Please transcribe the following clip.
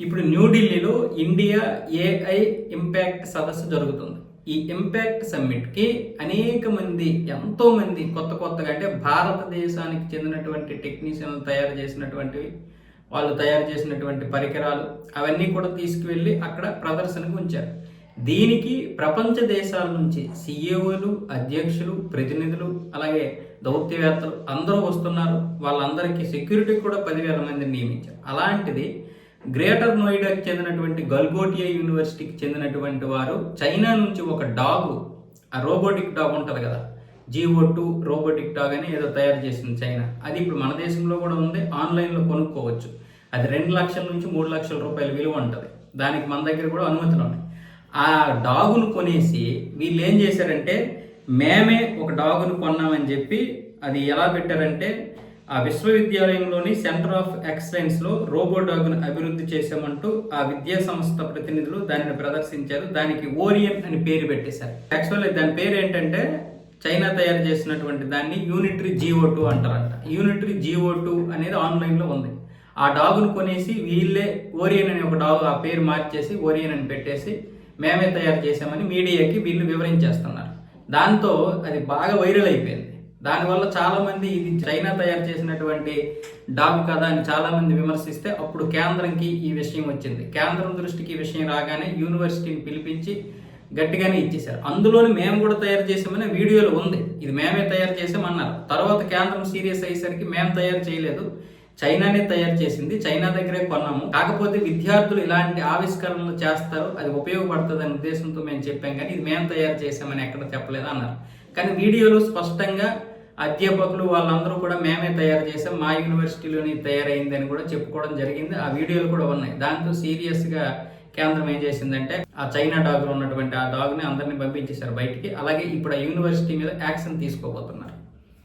ఇప్పుడు న్యూఢిల్లీలో India AI impact సదస్సు జరుగుతుంది. ఈ ఇంపాక్ట్ సమ్మిట్కి అనేక మంది, ఎంతో మంది కొత్తగా అంటే భారతదేశానికి చెందినటువంటి టెక్నీషియన్లు వాళ్ళు తయారు చేసినటువంటి పరికరాలు అవన్నీ కూడా తీసుకువెళ్ళి అక్కడ ప్రదర్శనకు ఉంచారు. దీనికి ప్రపంచ దేశాల నుంచి సిఇఓలు, అధ్యక్షులు, ప్రతినిధులు, అలాగే దౌత్యవేత్తలు అందరూ వస్తున్నారు. వాళ్ళందరికీ సెక్యూరిటీ కూడా 10,000 మందిని నియమించారు. అలాంటిది గ్రేటర్ నోయిడాకి చెందినటువంటి గల్గోటియా యూనివర్సిటీకి చెందినటువంటి వారు చైనా నుంచి ఒక డాగ్, ఆ రోబోటిక్ డాగ్ ఉంటుంది కదా, GO2 రోబోటిక్ డాగ్ అని ఏదో తయారు చేసింది చైనా. అది ఇప్పుడు మన దేశంలో కూడా ఉంది, ఆన్లైన్లో కొనుక్కోవచ్చు. అది 2 లక్షల నుంచి 3 లక్షల రూపాయల విలువ ఉంటుంది. దానికి మన దగ్గర కూడా అనుమతులు ఉన్నాయి. ఆ డాగును కొనేసి వీళ్ళు ఏం చేశారంటే, మేమే ఒక డాగును కొన్నామని చెప్పి అది ఎలా పెట్టారంటే, ఆ విశ్వవిద్యాలయంలోని సెంటర్ ఆఫ్ ఎక్సలెన్స్లో రోబో డాగ్ను అభివృద్ధి చేశామంటూ ఆ విద్యా సంస్థ ప్రతినిధులు దానిని ప్రదర్శించారు. దానికి ఓరియన్ అని పేరు పెట్టేశారు. యాక్చువల్లీ దాని పేరు ఏంటంటే, చైనా తయారు చేసినటువంటి దాన్ని యూనిటరీ GO2 అంటారంట. యూనిటరీ GO2 అనేది ఆన్లైన్లో ఉంది. ఆ డాగును కొనేసి వీళ్ళే ఓరియన్ అనే ఒక డాగ్, ఆ పేరు మార్చేసి ఓరియన్ అని పెట్టేసి మేమే తయారు చేసామని మీడియాకి వీళ్ళు వివరించేస్తున్నారు. దాంతో అది బాగా వైరల్ అయిపోయింది. దానివల్ల చాలామంది ఇది చైనా తయారు చేసినటువంటి డాగ్ కదా అని చాలామంది విమర్శిస్తే అప్పుడు కేంద్రంకి ఈ విషయం వచ్చింది. కేంద్రం దృష్టికి ఈ విషయం రాగానే యూనివర్సిటీని పిలిపించి గట్టిగానే ఇచ్చేశారు. అందులోని మేము కూడా తయారు చేసామని వీడియోలో ఉంది. ఇది మేమే తయారు చేసామన్నారు. తర్వాత కేంద్రం సీరియస్ అయ్యేసరికి మేము తయారు చేయలేదు, చైనానే తయారు చేసింది, చైనా దగ్గరే కొన్నాము, కాకపోతే విద్యార్థులు ఇలాంటి ఆవిష్కరణలు చేస్తారు, అది ఉపయోగపడుతుంది అనే ఉద్దేశంతో మేము చెప్పాం, కానీ ఇది మేము తయారు చేసామని ఎక్కడ చెప్పలేదు అన్నారు. కానీ వీడియోలో స్పష్టంగా అధ్యాపకులు వాళ్ళందరూ కూడా మేమే తయారు చేసాం, మా యూనివర్సిటీలోని తయారైంది అని కూడా చెప్పుకోవడం జరిగింది. ఆ వీడియోలు కూడా ఉన్నాయి. దాంతో సీరియస్గా కేంద్రం ఏం చేసిందంటే, ఆ చైనా డాగ్లో ఉన్నటువంటి ఆ డాగ్ని అందరినీ పంపించేశారు బయటికి. అలాగే ఇప్పుడు ఆ యూనివర్సిటీ మీద యాక్షన్ తీసుకోబోతున్నారు.